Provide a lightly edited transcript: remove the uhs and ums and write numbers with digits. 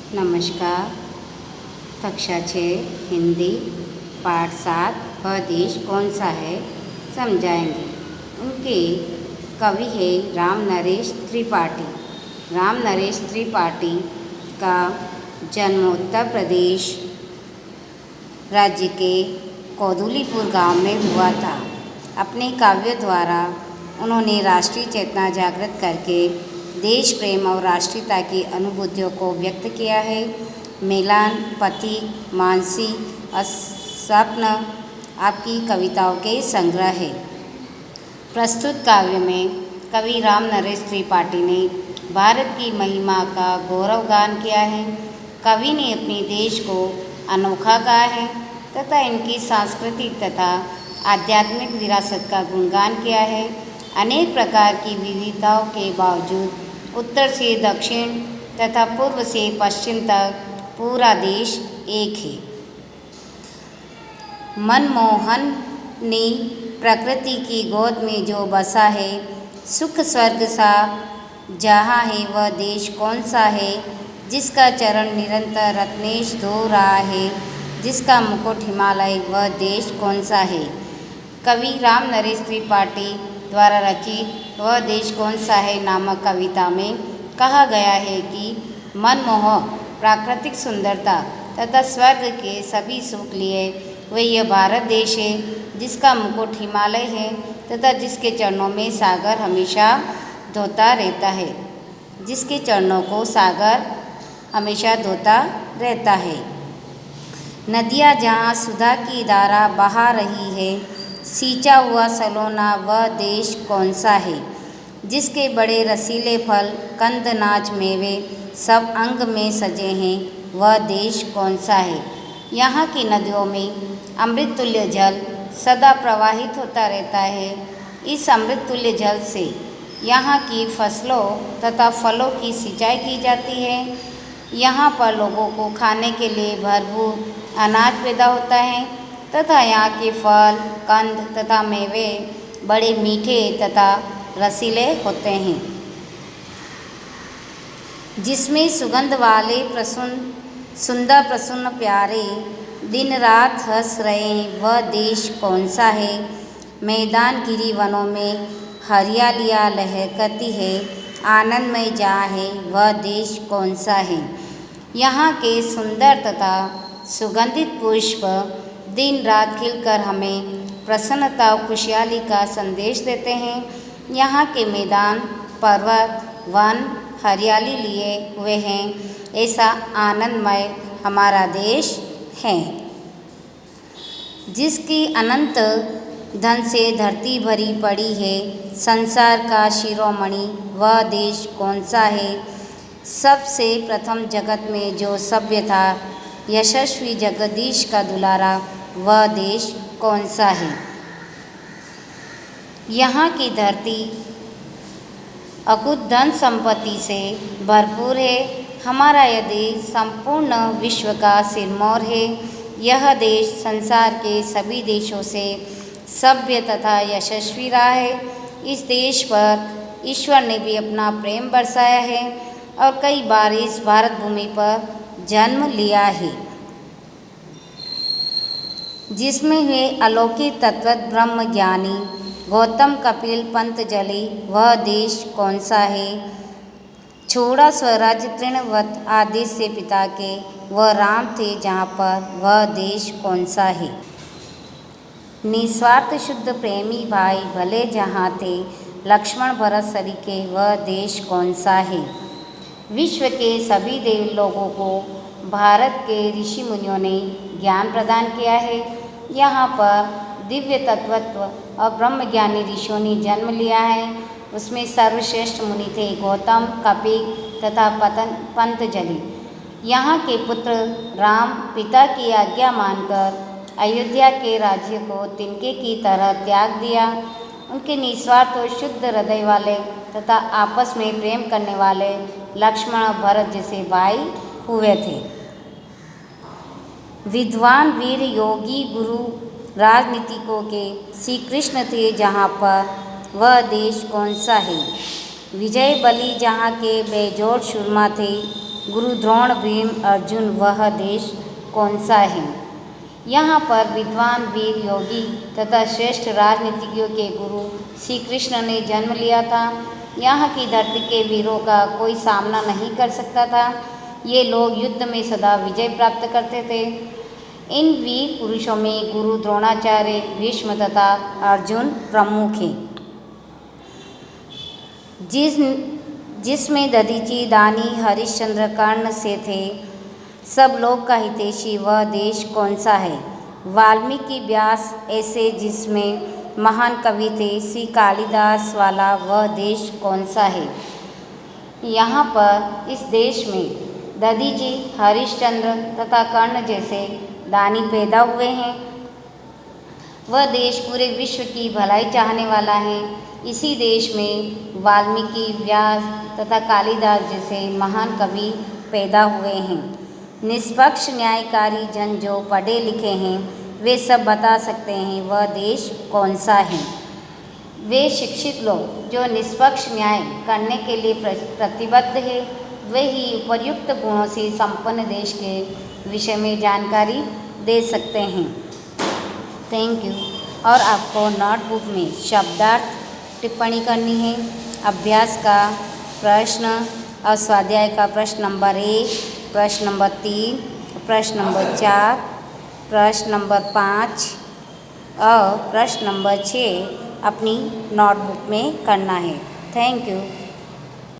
नमस्कार। कक्षा 6 हिंदी पाठ 7 वह देश कौन सा है समझाएंगे। उनके कवि है राम नरेश त्रिपाठी। राम नरेश त्रिपाठी का जन्म उत्तर प्रदेश राज्य के कौदुलीपुर गांव में हुआ था। अपने काव्य द्वारा उन्होंने राष्ट्रीय चेतना जागृत करके देश प्रेम और राष्ट्रीयता की अनुभूतियों को व्यक्त किया है। मिलान, पथिक, मानसी और स्वप्न आपकी कविताओं के संग्रह है। प्रस्तुत काव्य में कवि राम नरेश त्रिपाठी ने भारत की महिमा का गौरवगान किया है। कवि ने अपने देश को अनोखा कहा है तथा इनकी सांस्कृतिक तथा आध्यात्मिक विरासत का गुणगान किया है। अनेक प्रकार की विविधताओं के बावजूद उत्तर से दक्षिण तथा पूर्व से पश्चिम तक पूरा देश एक है। मनमोहन ने प्रकृति की गोद में जो बसा है, सुख स्वर्ग सा जहाँ है वह देश कौन सा है, जिसका चरण निरंतर रत्नेश धो रहा है, जिसका मुकुट हिमालय वह देश कौन सा है। कवि राम नरेश त्रिपाठी द्वारा रचित वह देश कौन सा है नामक कविता में कहा गया है कि मनमोहक प्राकृतिक सुंदरता तथा स्वर्ग के सभी सुख लिए वह यह भारत देश है, जिसका मुकुट हिमालय है तथा जिसके चरणों में सागर हमेशा धोता रहता है, जिसके चरणों को सागर हमेशा धोता रहता है। नदियाँ जहाँ सुधा की धारा बहा रही है, सींचा हुआ सलोना वह देश कौन सा है, जिसके बड़े रसीले फल कंद नाच मेवे सब अंग में सजे हैं, वह देश कौन सा है। यहाँ की नदियों में अमृत तुल्य जल सदा प्रवाहित होता रहता है। इस अमृत तुल्य जल से यहाँ की फसलों तथा फलों की सिंचाई की जाती है। यहाँ पर लोगों को खाने के लिए भरपूर अनाज पैदा होता है तथा यहाँ के फल, कंद तथा मेवे बड़े मीठे तथा रसीले होते हैं, जिसमें सुगंध वाले सुंदर प्रसन्न प्यारे दिन रात हंस रहे वह देश कौन सा है। मैदान गिरी वनों में हरियालियाँ लहकती है, आनंदमय जहाँ है वह देश कौन सा है। यहाँ के सुंदर तथा सुगंधित पुष्प दिन रात खिलकर हमें प्रसन्नता और खुशहाली का संदेश देते हैं। यहाँ के मैदान, पर्वत, वन हरियाली लिए हुए हैं। ऐसा आनंदमय हमारा देश है, जिसकी अनंत धन से धरती भरी पड़ी है। संसार का शिरोमणि वह देश कौन सा है। सबसे प्रथम जगत में जो सभ्य था, यशस्वी जगदीश का दुलारा वह देश कौन सा है। यहाँ की धरती अकुत धन संपत्ति से भरपूर है। हमारा यह देश संपूर्ण विश्व का सिरमौर है। यह देश संसार के सभी देशों से सभ्य तथा यशस्वी रहा है। इस देश पर ईश्वर ने भी अपना प्रेम बरसाया है और कई बार इस भारत भूमि पर जन्म लिया है, जिसमें हुए अलौकिक तत्व ब्रह्म ज्ञानी गौतम, कपिल, पतंजलि वह देश कौन सा है। छोड़ा स्वराज तृणवत आदेश से पिता के वह राम थे जहाँ पर वह देश कौन सा है। निस्वार्थ शुद्ध प्रेमी भाई भले जहाँ थे, लक्ष्मण भरत सरीखे वह देश कौन सा है। विश्व के सभी देव लोगों को भारत के ऋषि मुनियों ने ज्ञान प्रदान किया है। यहाँ पर दिव्य तत्वत्व और ब्रह्मज्ञानी ऋषियों ने जन्म लिया है। उसमें सर्वश्रेष्ठ मुनि थे गौतम, कपिल तथा पतंजलि। यहाँ के पुत्र राम पिता की आज्ञा मानकर अयोध्या के राज्य को तिनके की तरह त्याग दिया। उनके निस्वार्थ और शुद्ध हृदय वाले तथा आपस में प्रेम करने वाले लक्ष्मण और भरत जैसे भाई हुए थे। विद्वान वीर योगी गुरु राजनीतिकों के श्री कृष्ण थे जहाँ पर वह देश कौन सा है। विजय बलि जहाँ के बेजोड़ सुरमा थे, गुरु द्रोण, भीम, अर्जुन वह देश कौन सा है? यहाँ पर विद्वान, वीर, योगी तथा श्रेष्ठ राजनीतिज्ञों के गुरु श्री कृष्ण ने जन्म लिया था। यहाँ की धरती के वीरों का कोई सामना नहीं कर सकता था। ये लोग युद्ध में सदा विजय प्राप्त करते थे। इन वीर पुरुषों में गुरु द्रोणाचार्य, भीष्म तथा अर्जुन प्रमुख हैं। जिसमें दधीचि, दानी, हरिश्चंद्र, कर्ण से थे। सब लोग का हितैषी वह देश कौन सा है? वाल्मीकि, व्यास ऐसे जिसमें महान कवि थे श्री कालिदास वाला वह देश कौन सा है? यहाँ पर इस देश में दधीचि, हरिश्चंद्र तथा कर्ण जैसे दानी पैदा हुए हैं। वह देश पूरे विश्व की भलाई चाहने वाला है। इसी देश में वाल्मीकि, व्यास तथा कालिदास जैसे महान कवि पैदा हुए हैं। निष्पक्ष न्यायकारी जन जो पढ़े लिखे हैं वे सब बता सकते हैं वह देश कौन सा है। वे शिक्षित लोग जो निष्पक्ष न्याय करने के लिए प्रतिबद्ध है वे ही उपयुक्त गुणों से संपन्न देश के विषय में जानकारी दे सकते हैं। Thank you. और आपको नोटबुक में शब्दार्थ टिप्पणी करनी है। अभ्यास का प्रश्न और स्वाध्याय का प्रश्न नंबर 1, प्रश्न नंबर 3, प्रश्न नंबर 4, प्रश्न नंबर 5 और प्रश्न नंबर 6 अपनी नोटबुक में करना है। Thank you.